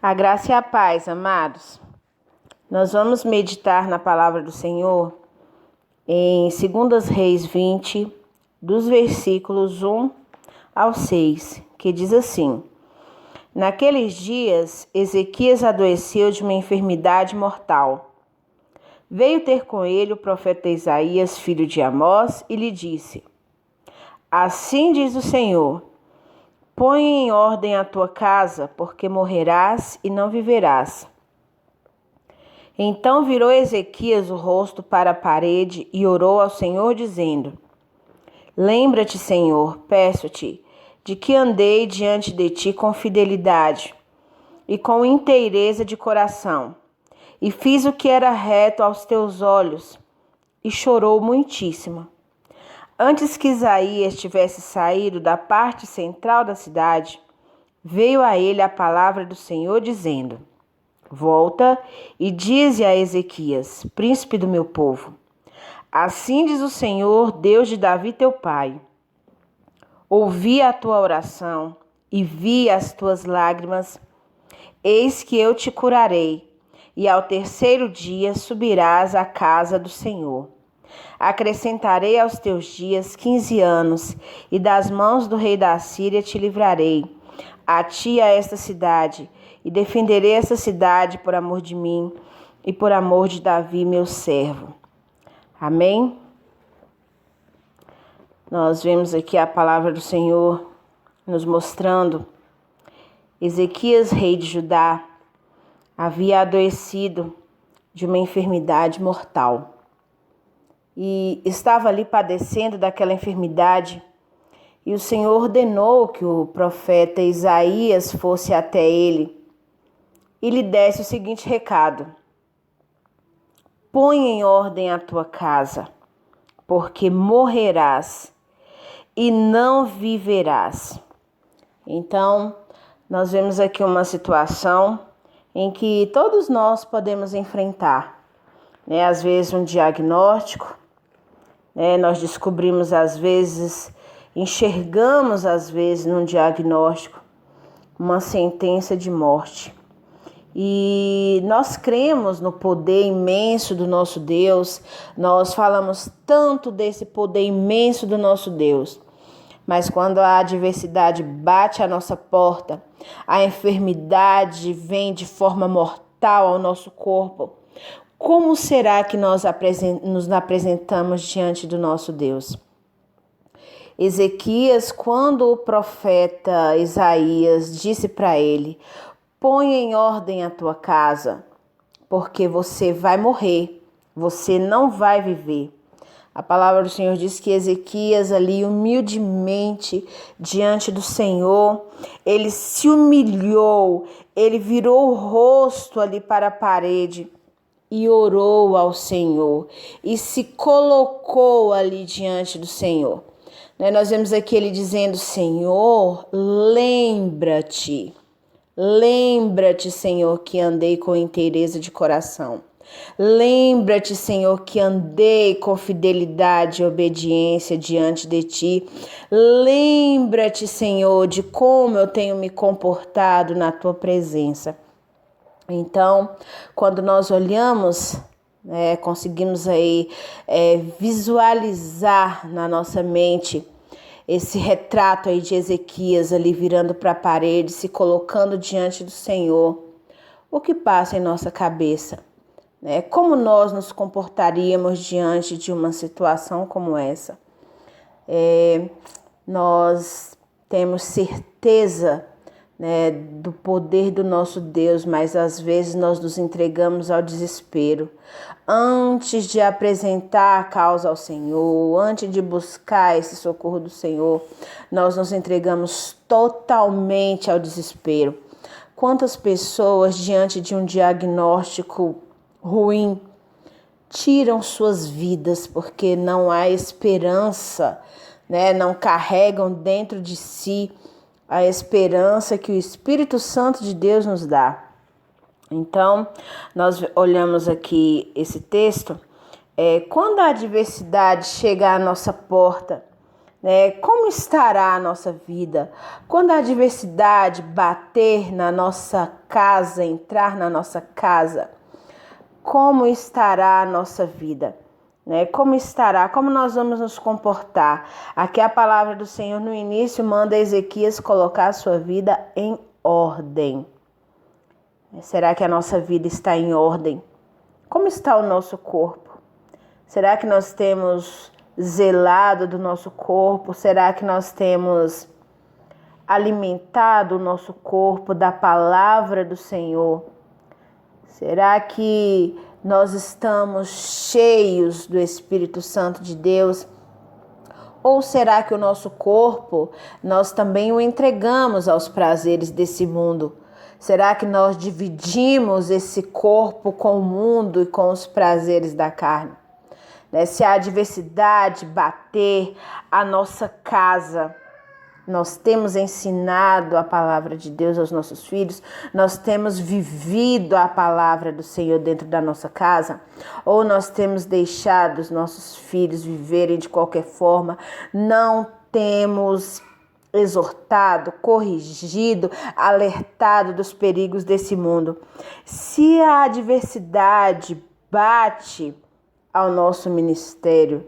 A graça e a paz, amados. Nós vamos meditar na palavra do Senhor em 2 Reis 20, dos versículos 1 ao 6, que diz assim: Naqueles dias, Ezequias adoeceu de uma enfermidade mortal. Veio ter com ele o profeta Isaías, filho de Amós, e lhe disse: Assim diz o Senhor: Põe em ordem a tua casa, porque morrerás e não viverás. Então virou Ezequias o rosto para a parede e orou ao Senhor, dizendo: Lembra-te, Senhor, peço-te, de que andei diante de ti com fidelidade e com inteireza de coração, e fiz o que era reto aos teus olhos, e chorou muitíssimo. Antes que Isaías tivesse saído da parte central da cidade, veio a ele a palavra do Senhor, dizendo: Volta e dize a Ezequias, príncipe do meu povo: Assim diz o Senhor, Deus de Davi teu pai: Ouvi a tua oração e vi as tuas lágrimas. Eis que eu te curarei, e ao terceiro dia subirás à casa do Senhor. Acrescentarei aos teus dias 15 anos, e das mãos do rei da Assíria te livrarei, a ti e a esta cidade, e defenderei esta cidade por amor de mim e por amor de Davi, meu servo. Amém? Nós vemos aqui a palavra do Senhor nos mostrando Ezequias, rei de Judá, havia adoecido de uma enfermidade mortal e estava ali padecendo daquela enfermidade, e o Senhor ordenou que o profeta Isaías fosse até ele e lhe desse o seguinte recado: Põe em ordem a tua casa, porque morrerás e não viverás. Então, nós vemos aqui uma situação em que todos nós podemos enfrentar, né? Às vezes um diagnóstico, né? Nós descobrimos às vezes, enxergamos às vezes num diagnóstico uma sentença de morte. E nós cremos no poder imenso do nosso Deus, nós falamos tanto desse poder imenso do nosso Deus. Mas quando a adversidade bate à nossa porta, a enfermidade vem de forma mortal ao nosso corpo, como será que nós nos apresentamos diante do nosso Deus? Ezequias, quando o profeta Isaías disse para ele: Põe em ordem a tua casa, porque você vai morrer, você não vai viver. A palavra do Senhor diz que Ezequias ali humildemente diante do Senhor, ele se humilhou, ele virou o rosto ali para a parede e orou ao Senhor e se colocou ali diante do Senhor. Nós vemos aqui ele dizendo: Senhor, lembra-te. Lembra-te, Senhor, que andei com inteireza de coração. Lembra-te, Senhor, que andei com fidelidade e obediência diante de ti. Lembra-te, Senhor, de como eu tenho me comportado na tua presença. Então, quando nós olhamos, conseguimos aí visualizar na nossa mente esse retrato aí de Ezequias ali virando para a parede, se colocando diante do Senhor. O que passa em nossa cabeça? Como nós nos comportaríamos diante de uma situação como essa? Nós temos certeza, do poder do nosso Deus, mas às vezes nós nos entregamos ao desespero. Antes de apresentar a causa ao Senhor, antes de buscar esse socorro do Senhor, nós nos entregamos totalmente ao desespero. Quantas pessoas, diante de um diagnóstico ruim, tiram suas vidas porque não há esperança, não carregam dentro de si a esperança que o Espírito Santo de Deus nos dá. Então, nós olhamos aqui esse texto, quando a adversidade chega à nossa porta, né? Como estará a nossa vida? Quando a adversidade bater na nossa casa, entrar na nossa casa, como estará a nossa vida? Né? Como estará? Como nós vamos nos comportar? Aqui a palavra do Senhor no início manda Ezequias colocar a sua vida em ordem. Será que a nossa vida está em ordem? Como está o nosso corpo? Será que nós temos zelado do nosso corpo? Será que nós temos alimentado o nosso corpo da palavra do Senhor? Será que nós estamos cheios do Espírito Santo de Deus? Ou será que o nosso corpo, nós também o entregamos aos prazeres desse mundo? Será que nós dividimos esse corpo com o mundo e com os prazeres da carne? Se a adversidade bater a nossa casa, nós temos ensinado a palavra de Deus aos nossos filhos, nós temos vivido a palavra do Senhor dentro da nossa casa, ou nós temos deixado os nossos filhos viverem de qualquer forma, não temos exortado, corrigido, alertado dos perigos desse mundo. Se a adversidade bate ao nosso ministério,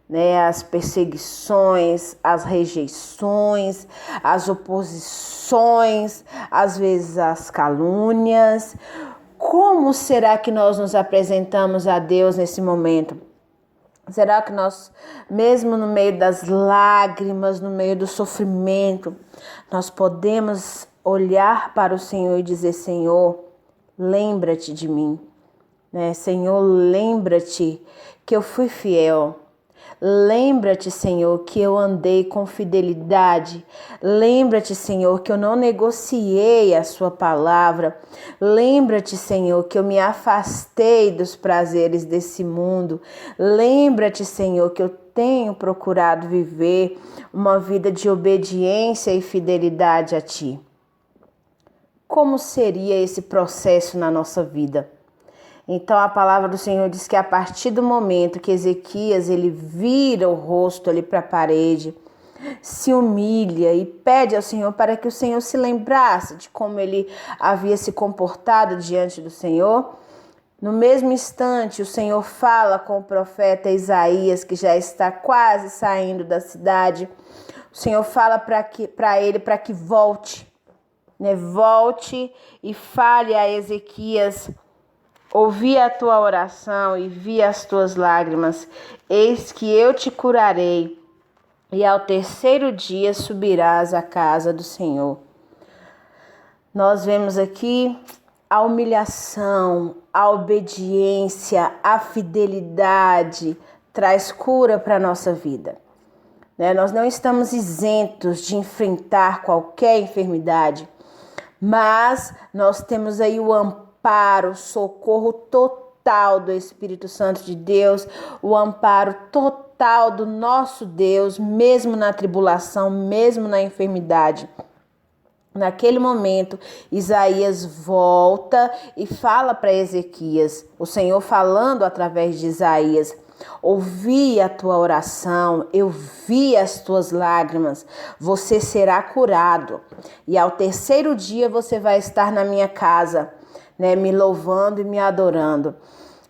né, as perseguições, as rejeições, as oposições, às vezes as calúnias, como será que nós nos apresentamos a Deus nesse momento? Será que nós, mesmo no meio das lágrimas, no meio do sofrimento, nós podemos olhar para o Senhor e dizer: Senhor, lembra-te de mim, né? Senhor, lembra-te que eu fui fiel. Lembra-te, Senhor, que eu andei com fidelidade. Lembra-te, Senhor, que eu não negociei a sua palavra. Lembra-te, Senhor, que eu me afastei dos prazeres desse mundo. Lembra-te, Senhor, que eu tenho procurado viver uma vida de obediência e fidelidade a Ti. Como seria esse processo na nossa vida? Então a palavra do Senhor diz que a partir do momento que Ezequias ele vira o rosto ali para a parede, se humilha e pede ao Senhor para que o Senhor se lembrasse de como ele havia se comportado diante do Senhor, no mesmo instante o Senhor fala com o profeta Isaías, que já está quase saindo da cidade. O Senhor fala para ele para que volte, né? Volte e fale a Ezequias: ouvi a tua oração e vi as tuas lágrimas. Eis que eu te curarei, e ao terceiro dia subirás à casa do Senhor. Nós vemos aqui a humilhação, a obediência, a fidelidade traz cura para a nossa vida. Nós não estamos isentos de enfrentar qualquer enfermidade, mas nós temos aí o amparo, o socorro total do Espírito Santo de Deus, o amparo total do nosso Deus, mesmo na tribulação, mesmo na enfermidade. Naquele momento, Isaías volta e fala para Ezequias, o Senhor falando através de Isaías: ouvi a tua oração, eu vi as tuas lágrimas, você será curado. E ao terceiro dia você vai estar na minha casa, né, me louvando e me adorando.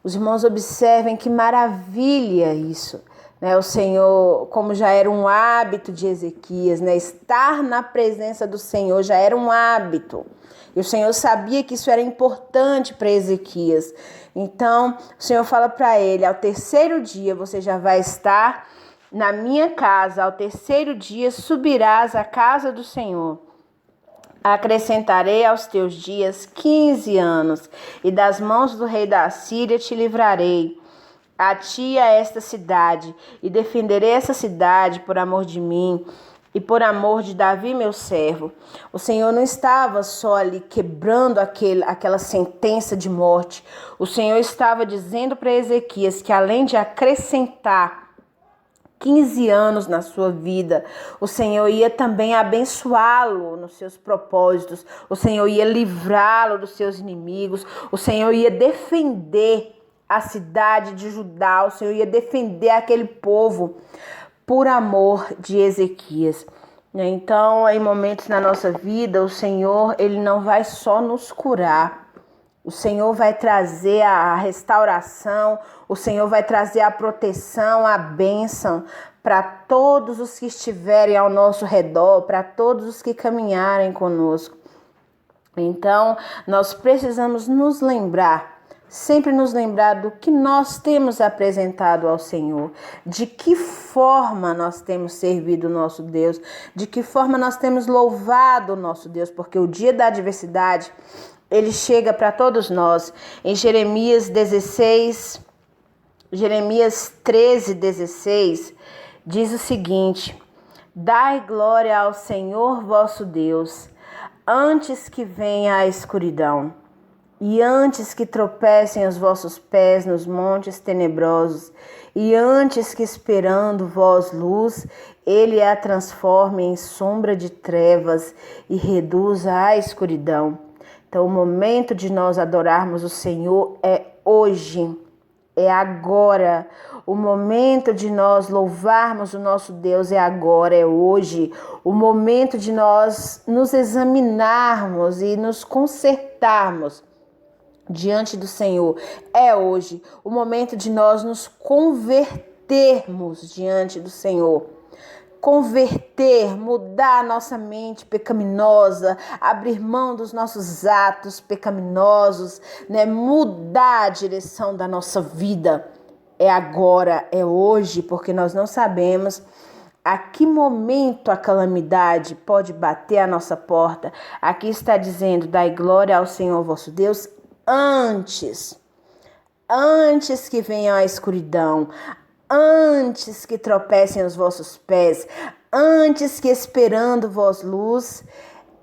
Os irmãos observem que maravilha isso, né? O Senhor, como já era um hábito de Ezequias, né, estar na presença do Senhor já era um hábito. E o Senhor sabia que isso era importante para Ezequias. Então, o Senhor fala para ele: ao terceiro dia você já vai estar na minha casa, ao terceiro dia subirás à casa do Senhor. Acrescentarei aos teus dias 15 anos, e das mãos do rei da Assíria te livrarei, a ti e a esta cidade, e defenderei essa cidade por amor de mim e por amor de Davi, meu servo. O Senhor não estava só ali quebrando aquela sentença de morte. O Senhor estava dizendo para Ezequias que, além de acrescentar 15 anos na sua vida, o Senhor ia também abençoá-lo nos seus propósitos, o Senhor ia livrá-lo dos seus inimigos, o Senhor ia defender a cidade de Judá, o Senhor ia defender aquele povo, por amor de Ezequias. Então, em momentos na nossa vida, o Senhor, Ele não vai só nos curar. O Senhor vai trazer a restauração, o Senhor vai trazer a proteção, a bênção para todos os que estiverem ao nosso redor, para todos os que caminharem conosco. Então, nós precisamos nos lembrar, sempre nos lembrar do que nós temos apresentado ao Senhor, de que forma nós temos servido o nosso Deus, de que forma nós temos louvado o nosso Deus, porque o dia da adversidade, ele chega para todos nós. Em Jeremias 13:16, diz o seguinte: dai glória ao Senhor vosso Deus, antes que venha a escuridão, e antes que tropecem os vossos pés nos montes tenebrosos, e antes que esperando vós luz, ele a transforme em sombra de trevas e reduza a escuridão. Então, o momento de nós adorarmos o Senhor é hoje, é agora. O momento de nós louvarmos o nosso Deus é agora, é hoje. O momento de nós nos examinarmos e nos consertarmos diante do Senhor é hoje. O momento de nós nos convertermos diante do Senhor. Converter, mudar a nossa mente pecaminosa, abrir mão dos nossos atos pecaminosos, né? Mudar a direção da nossa vida. É agora, é hoje, porque nós não sabemos a que momento a calamidade pode bater à nossa porta. Aqui está dizendo: dai glória ao Senhor vosso Deus antes que venha a escuridão, antes que tropecem os vossos pés, antes que esperando vós luz,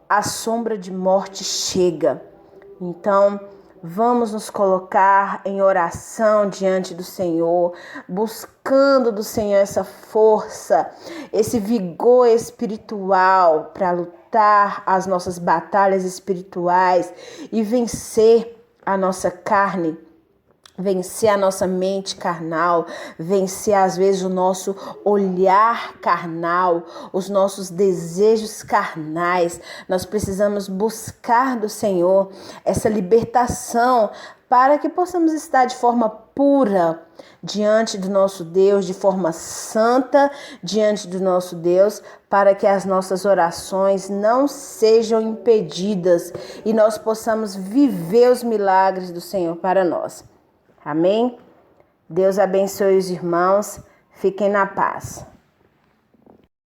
a sombra de morte chega. Então, vamos nos colocar em oração diante do Senhor, buscando do Senhor essa força, esse vigor espiritual para lutar as nossas batalhas espirituais e vencer a nossa carne, vencer a nossa mente carnal, vencer às vezes o nosso olhar carnal, os nossos desejos carnais. Nós precisamos buscar do Senhor essa libertação para que possamos estar de forma pura diante do nosso Deus, de forma santa diante do nosso Deus, para que as nossas orações não sejam impedidas e nós possamos viver os milagres do Senhor para nós. Amém? Deus abençoe os irmãos. Fiquem na paz.